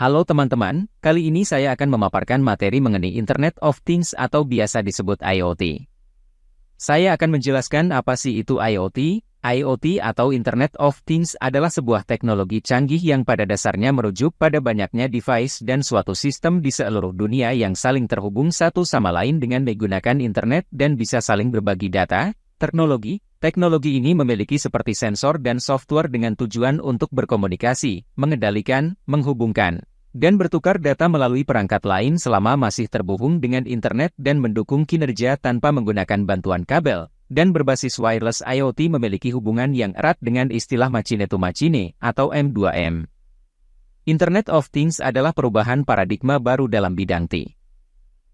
Halo teman-teman, kali ini saya akan memaparkan materi mengenai Internet of Things atau biasa disebut IoT. Saya akan menjelaskan apa sih itu IoT. IoT atau Internet of Things adalah sebuah teknologi canggih yang pada dasarnya merujuk pada banyaknya device dan suatu sistem di seluruh dunia yang saling terhubung satu sama lain dengan menggunakan internet dan bisa saling berbagi data. Teknologi ini memiliki seperti sensor dan software dengan tujuan untuk berkomunikasi, mengendalikan, menghubungkan, dan bertukar data melalui perangkat lain selama masih terhubung dengan internet dan mendukung kinerja tanpa menggunakan bantuan kabel. Dan berbasis wireless IoT memiliki hubungan yang erat dengan istilah machine-to-machine atau M2M. Internet of Things adalah perubahan paradigma baru dalam bidang IT.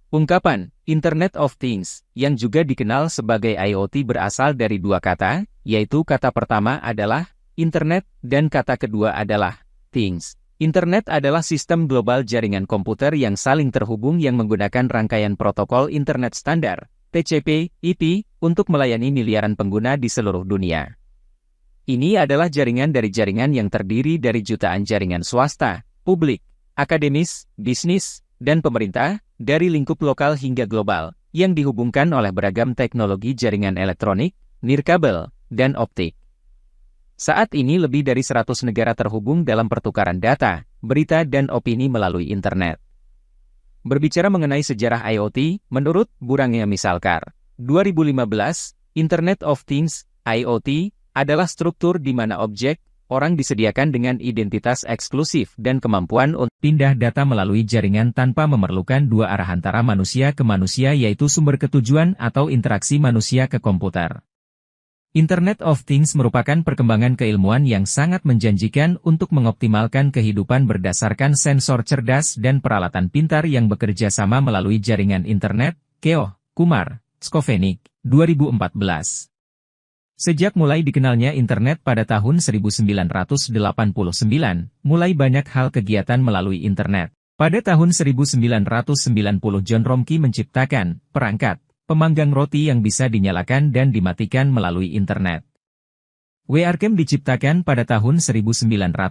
Ungkapan Internet of Things, yang juga dikenal sebagai IoT berasal dari dua kata, yaitu kata pertama adalah Internet dan kata kedua adalah Things. Internet adalah sistem global jaringan komputer yang saling terhubung yang menggunakan rangkaian protokol internet standar, TCP/IP, untuk melayani miliaran pengguna di seluruh dunia. Ini adalah jaringan dari jaringan yang terdiri dari jutaan jaringan swasta, publik, akademis, bisnis, dan pemerintah, dari lingkup lokal hingga global, yang dihubungkan oleh beragam teknologi jaringan elektronik, nirkabel, dan optik. Saat ini lebih dari 100 negara terhubung dalam pertukaran data, berita dan opini melalui internet. Berbicara mengenai sejarah IoT, menurut Burangnya Misalkar, 2015, Internet of Things, IoT, adalah struktur di mana objek, orang disediakan dengan identitas eksklusif dan kemampuan untuk pindah data melalui jaringan tanpa memerlukan dua arah antara manusia ke manusia, yaitu sumber ketujuan atau interaksi manusia ke komputer. Internet of Things merupakan perkembangan keilmuan yang sangat menjanjikan untuk mengoptimalkan kehidupan berdasarkan sensor cerdas dan peralatan pintar yang bekerja sama melalui jaringan internet. Keoh, Kumar, Skovanec, 2014. Sejak mulai dikenalnya internet pada tahun 1989, mulai banyak hal kegiatan melalui internet. Pada tahun 1990 John Romkey menciptakan perangkat pemanggang roti yang bisa dinyalakan dan dimatikan melalui internet. WRCam diciptakan pada tahun 1994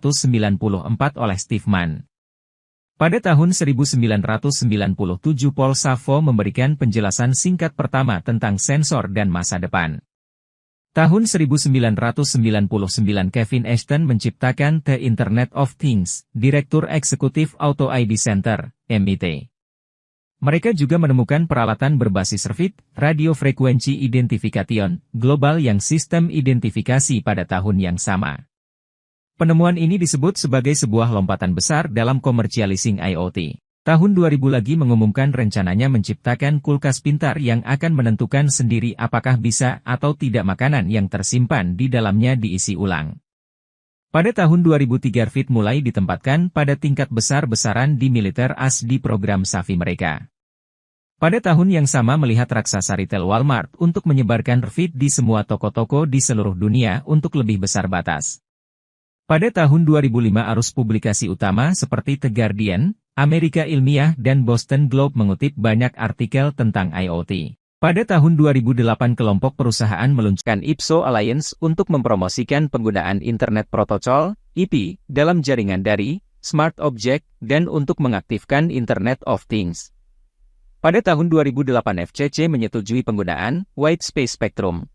oleh Steve Mann. Pada tahun 1997 Paul Szabo memberikan penjelasan singkat pertama tentang sensor dan masa depan. Tahun 1999 Kevin Ashton menciptakan The Internet of Things, Direktur Eksekutif Auto ID Center, MIT. Mereka juga menemukan peralatan berbasis RFID, Radio Frequency Identification, global yang sistem identifikasi pada tahun yang sama. Penemuan ini disebut sebagai sebuah lompatan besar dalam komersialising IoT. Tahun 2000 lagi mengumumkan rencananya menciptakan kulkas pintar yang akan menentukan sendiri apakah bisa atau tidak makanan yang tersimpan di dalamnya diisi ulang. Pada tahun 2003 RFID mulai ditempatkan pada tingkat besar-besaran di militer AS di program SAFI mereka. Pada tahun yang sama melihat raksasa retail Walmart untuk menyebarkan RFID di semua toko-toko di seluruh dunia untuk lebih besar batas. Pada tahun 2005 arus publikasi utama seperti The Guardian, Amerika Ilmiah dan Boston Globe mengutip banyak artikel tentang IoT. Pada tahun 2008 kelompok perusahaan meluncurkan IPSO Alliance untuk mempromosikan penggunaan Internet Protocol, IP, dalam jaringan dari Smart Object dan untuk mengaktifkan Internet of Things. Pada tahun 2008 FCC menyetujui penggunaan White Space Spectrum.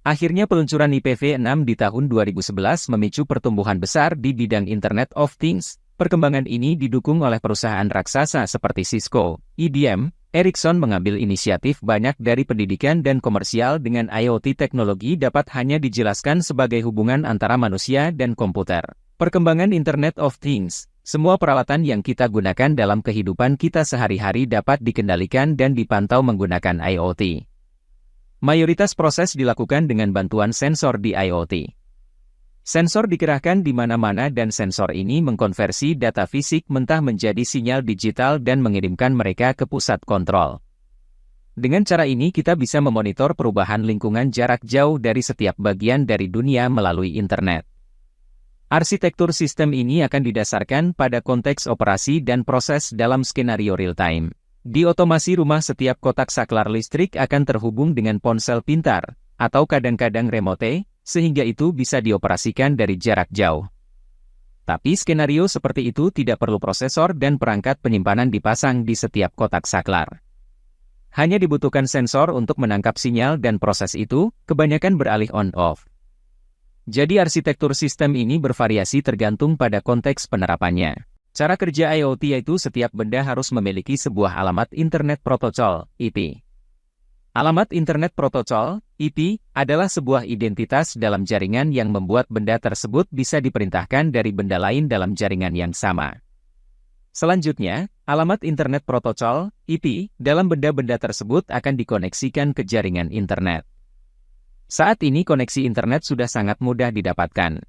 Akhirnya peluncuran IPv6 di tahun 2011 memicu pertumbuhan besar di bidang Internet of Things. Perkembangan ini didukung oleh perusahaan raksasa seperti Cisco, IBM, Ericsson mengambil inisiatif banyak dari pendidikan dan komersial dengan IoT teknologi dapat hanya dijelaskan sebagai hubungan antara manusia dan komputer. Perkembangan Internet of Things, semua peralatan yang kita gunakan dalam kehidupan kita sehari-hari dapat dikendalikan dan dipantau menggunakan IoT. Mayoritas proses dilakukan dengan bantuan sensor di IoT. Sensor dikerahkan di mana-mana dan sensor ini mengkonversi data fisik mentah menjadi sinyal digital dan mengirimkan mereka ke pusat kontrol. Dengan cara ini kita bisa memonitor perubahan lingkungan jarak jauh dari setiap bagian dari dunia melalui internet. Arsitektur sistem ini akan didasarkan pada konteks operasi dan proses dalam skenario real-time. Di otomasi rumah setiap kotak saklar listrik akan terhubung dengan ponsel pintar, atau kadang-kadang remote, sehingga itu bisa dioperasikan dari jarak jauh. Tapi skenario seperti itu tidak perlu prosesor dan perangkat penyimpanan dipasang di setiap kotak saklar. Hanya dibutuhkan sensor untuk menangkap sinyal dan proses itu, kebanyakan beralih on-off. Jadi arsitektur sistem ini bervariasi tergantung pada konteks penerapannya. Cara kerja IoT yaitu setiap benda harus memiliki sebuah alamat Internet Protocol, IP. Alamat Internet Protocol, IP, adalah sebuah identitas dalam jaringan yang membuat benda tersebut bisa diperintahkan dari benda lain dalam jaringan yang sama. Selanjutnya, alamat Internet Protocol, IP, dalam benda-benda tersebut akan dikoneksikan ke jaringan internet. Saat ini koneksi internet sudah sangat mudah didapatkan.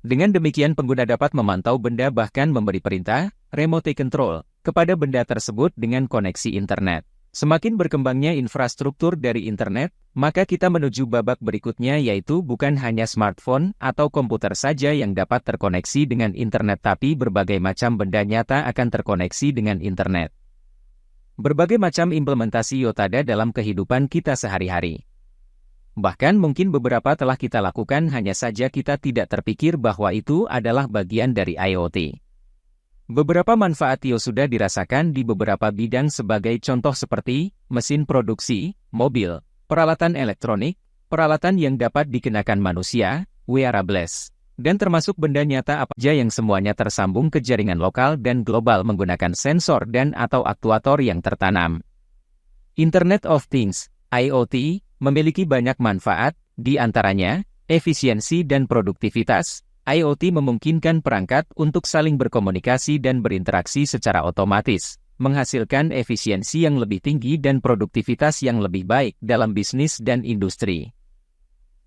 Dengan demikian pengguna dapat memantau benda bahkan memberi perintah, remote control, kepada benda tersebut dengan koneksi internet. Semakin berkembangnya infrastruktur dari internet, maka kita menuju babak berikutnya yaitu bukan hanya smartphone atau komputer saja yang dapat terkoneksi dengan internet tapi berbagai macam benda nyata akan terkoneksi dengan internet. Berbagai macam implementasi IoT ada dalam kehidupan kita sehari-hari. Bahkan mungkin beberapa telah kita lakukan hanya saja kita tidak terpikir bahwa itu adalah bagian dari IoT. Beberapa manfaat IoT sudah dirasakan di beberapa bidang sebagai contoh seperti mesin produksi, mobil, peralatan elektronik, peralatan yang dapat dikenakan manusia, wearables, dan termasuk benda nyata apa saja yang semuanya tersambung ke jaringan lokal dan global menggunakan sensor dan atau aktuator yang tertanam. Internet of Things, IoT, memiliki banyak manfaat, di antaranya, efisiensi dan produktivitas. IoT memungkinkan perangkat untuk saling berkomunikasi dan berinteraksi secara otomatis, menghasilkan efisiensi yang lebih tinggi dan produktivitas yang lebih baik dalam bisnis dan industri.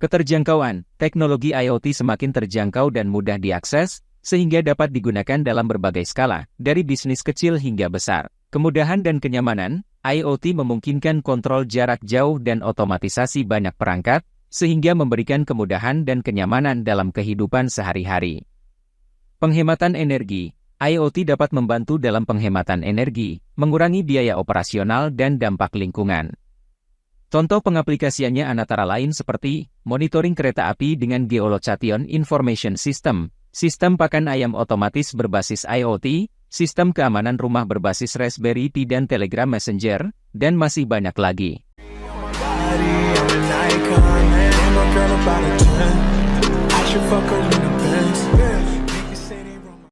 Keterjangkauan, teknologi IoT semakin terjangkau dan mudah diakses, sehingga dapat digunakan dalam berbagai skala, dari bisnis kecil hingga besar. Kemudahan dan kenyamanan, IoT memungkinkan kontrol jarak jauh dan otomatisasi banyak perangkat, sehingga memberikan kemudahan dan kenyamanan dalam kehidupan sehari-hari. Penghematan energi, IoT dapat membantu dalam penghematan energi, mengurangi biaya operasional dan dampak lingkungan. Contoh pengaplikasiannya antara lain seperti monitoring kereta api dengan Geolocation Information System, sistem pakan ayam otomatis berbasis IoT, sistem keamanan rumah berbasis Raspberry Pi dan Telegram Messenger, dan masih banyak lagi. Girl about a 10, I should fuck her in the Benz.